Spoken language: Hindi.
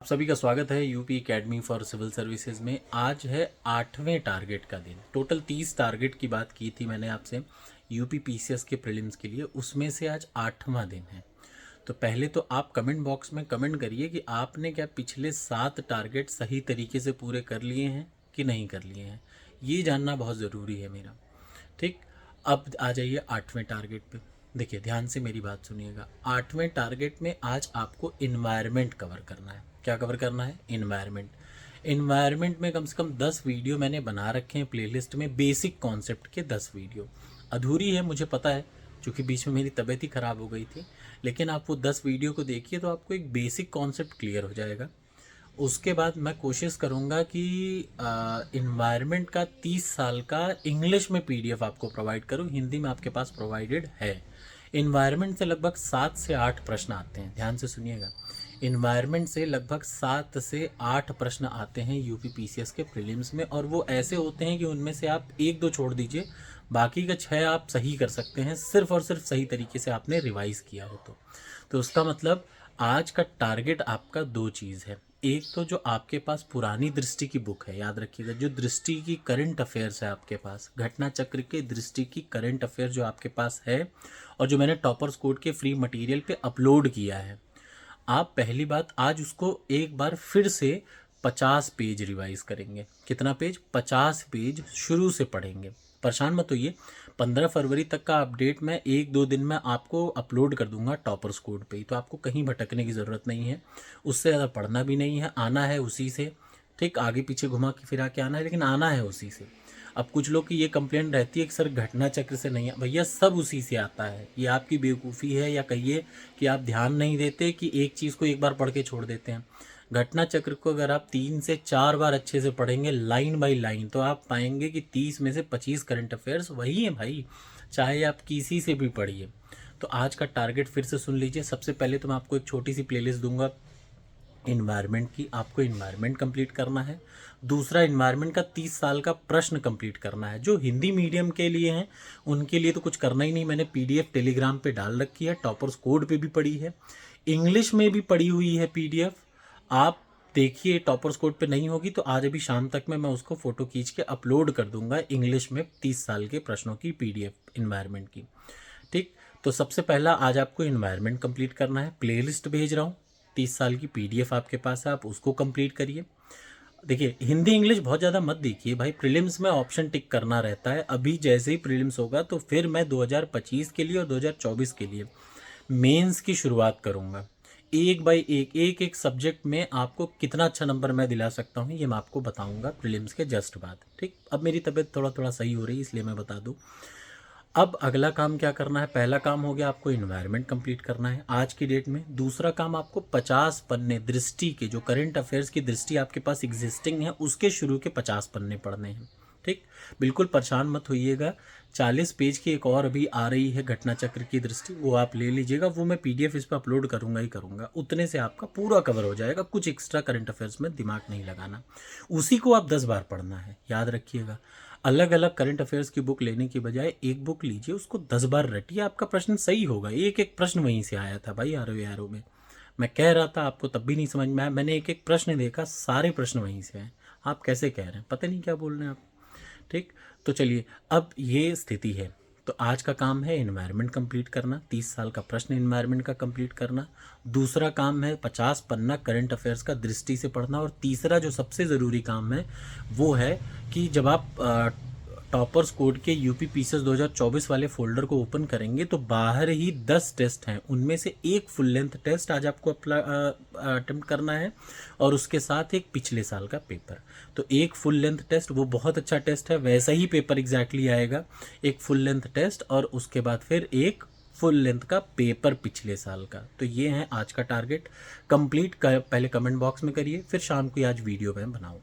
आप सभी का स्वागत है UP academy for civil services में। आज है 8वें टारगेट का दिन। टोटल 30 टारगेट की बात की थी मैंने आपसे यूपी पीसीएस के प्रीलिम्स के लिए, उसमें से आज 8वां दिन है। तो पहले तो आप कमेंट बॉक्स में कमेंट करिए कि आपने क्या पिछले 7 टारगेट सही तरीके से पूरे कर लिए हैं कि नहीं कर लिए हैं। ये जानना बहुत ज़रूरी है मेरा। ठीक, अब आ जाइए 8वें टारगेट पे। देखिए ध्यान से मेरी बात सुनिएगा। 8वें टारगेट में आज आपको इन्वायरमेंट कवर करना है। क्या कवर करना है? इन्वायरमेंट। इन्वायरमेंट में कम से कम 10 वीडियो मैंने बना रखे हैं प्लेलिस्ट में, बेसिक कॉन्सेप्ट के 10 वीडियो। अधूरी है मुझे पता है, क्योंकि बीच में मेरी तबीयत ही ख़राब हो गई थी, लेकिन आप वो 10 वीडियो को देखिए तो आपको एक बेसिक कॉन्सेप्ट क्लियर हो जाएगा। उसके बाद मैं कोशिश करूँगा कि इन्वायरमेंट का 30 साल का इंग्लिश में पीडीएफ आपको प्रोवाइड करूँ। हिंदी में आपके पास प्रोवाइडेड है। इन्वायरमेंट से लगभग 7 से 8 प्रश्न आते हैं, ध्यान से सुनिएगा। इन्वायरमेंट से लगभग 7 से 8 प्रश्न आते हैं यूपी पीसीएस के प्रीलिम्स में, और वो ऐसे होते हैं कि उनमें से आप 1-2 छोड़ दीजिए, बाकी का 6 आप सही कर सकते हैं, सिर्फ और सिर्फ सही तरीके से आपने रिवाइज़ किया हो तो उसका मतलब आज का टारगेट आपका 2 चीज़ है। एक तो जो आपके पास पुरानी दृष्टि की बुक है, याद रखिएगा, जो दृष्टि की करंट अफेयर्स है आपके पास, घटना चक्र के दृष्टि की करंट अफेयर जो आपके पास है, और जो मैंने टॉपर्स कोड के फ्री मटेरियल पे अपलोड किया है, आप पहली बात आज उसको एक बार फिर से 50 पेज रिवाइज करेंगे। कितना पेज? 50 पेज शुरू से पढ़ेंगे। परेशान मत होइए, 15 फरवरी तक का अपडेट मैं 1-2 दिन में आपको अपलोड कर दूंगा टॉपर्स कोड पे ही, तो आपको कहीं भटकने की ज़रूरत नहीं है, उससे ज़्यादा पढ़ना भी नहीं है, आना है उसी से। ठीक, आगे पीछे घुमा के फिरा के आना है, लेकिन आना है उसी से। अब कुछ लोग की ये कंप्लेंट रहती है कि सर घटना चक्र से नहीं है, भैया सब उसी से आता है। ये आपकी बेवकूफ़ी है, या कहिए कि आप ध्यान नहीं देते कि एक चीज़ को एक बार पढ़ के छोड़ देते हैं। घटना चक्र को अगर आप 3 से 4 बार अच्छे से पढ़ेंगे लाइन बाय लाइन, तो आप पाएंगे कि 30 में से 25 करंट अफेयर्स वही है भाई, चाहे आप किसी से भी पढ़िए। तो आज का टारगेट फिर से सुन लीजिए। सबसे पहले तो मैं आपको एक छोटी सी प्लेलिस्ट दूंगा इन्वायरमेंट की, आपको इन्वायरमेंट कंप्लीट करना है। दूसरा, इन्वायरमेंट का 30 साल का प्रश्न कंप्लीट करना है। जो हिंदी मीडियम के लिए हैं उनके लिए तो कुछ करना ही नहीं, मैंने पीडीएफ टेलीग्राम पे डाल रखी है, टॉपर्स कोड पे भी पड़ी है, इंग्लिश में भी पड़ी हुई है पीडीएफ। आप देखिए, टॉपर्स कोड पे नहीं होगी तो आज अभी शाम तक में मैं उसको फ़ोटो खींच के अपलोड कर दूंगा, इंग्लिश में 30 साल के प्रश्नों की पीडीएफ इन्वायरमेंट की। ठीक, तो सबसे पहला आज आपको इन्वायरमेंट कंप्लीट करना है। प्लेलिस्ट भेज रहा हूँ, 30 साल की पीडीएफ आपके पास है, आप उसको कंप्लीट करिए। देखिए, हिंदी इंग्लिश बहुत ज़्यादा मत देखिए भाई, प्रीलिम्स में ऑप्शन टिक करना रहता है। अभी जैसे ही प्रीलिम्स होगा तो फिर मैं 2025 के लिए और 2024 के लिए मेंस की शुरुआत करूँगा। एक बाय एक एक सब्जेक्ट में आपको कितना अच्छा नंबर मैं दिला सकता हूँ ये मैं आपको बताऊँगा प्रीलिम्स के जस्ट बाद। ठीक, अब मेरी तबीयत थोड़ा थोड़ा सही हो रही है इसलिए मैं बता दूँ। अब अगला काम क्या करना है? पहला काम हो गया आपको इन्वायरमेंट कंप्लीट करना है आज की डेट में। दूसरा काम, आपको 50 पन्ने दृष्टि के, जो करंट अफेयर्स की दृष्टि आपके पास एग्जिस्टिंग है उसके शुरू के 50 पन्ने पढ़ने हैं। ठीक, बिल्कुल परेशान मत होइएगा। 40 पेज की एक और अभी आ रही है घटना चक्र की दृष्टि, वो आप ले लीजिएगा, वो मैं पीडीएफ इस पर अपलोड करूंगा ही करूंगा। उतने से आपका पूरा कवर हो जाएगा, कुछ एक्स्ट्रा करंट अफेयर्स में दिमाग नहीं लगाना। उसी को आप 10 बार पढ़ना है, याद रखिएगा। अलग अलग करंट अफेयर्स की बुक लेने की बजाय एक बुक लीजिए, उसको 10 बार रटिए, आपका प्रश्न सही होगा। एक एक प्रश्न वहीं से आया था भाई, आरो में मैं कह रहा था, आपको तब भी नहीं समझ में आया। मैंने एक एक प्रश्न देखा, सारे प्रश्न वहीं से आए। आप कैसे कह रहे हैं, पता नहीं क्या बोल रहे हैं आप। ठीक, तो चलिए, अब ये स्थिति है। तो आज का काम है इन्वायरमेंट कंप्लीट करना, 30 साल का प्रश्न इन्वायरमेंट का कंप्लीट करना। दूसरा काम है 50 पन्ना करंट अफेयर्स का दृष्टि से पढ़ना। और तीसरा जो सबसे ज़रूरी काम है वो है कि जब आप टॉपर्स कोड के यूपी पीसीएस 2024 वाले फोल्डर को ओपन करेंगे तो बाहर ही 10 टेस्ट हैं, उनमें से एक फुल लेंथ टेस्ट आज आपको अटेम्प्ट करना है, और उसके साथ एक पिछले साल का पेपर। तो एक फुल लेंथ टेस्ट, वो बहुत अच्छा टेस्ट है, वैसा ही पेपर एग्जैक्टली आएगा। एक फुल लेंथ टेस्ट और उसके बाद फिर एक फुल लेंथ का पेपर पिछले साल का। तो ये है आज का टारगेट। कंप्लीट पहले कमेंट बॉक्स में करिए, फिर शाम को आज वीडियो में बनाऊँ।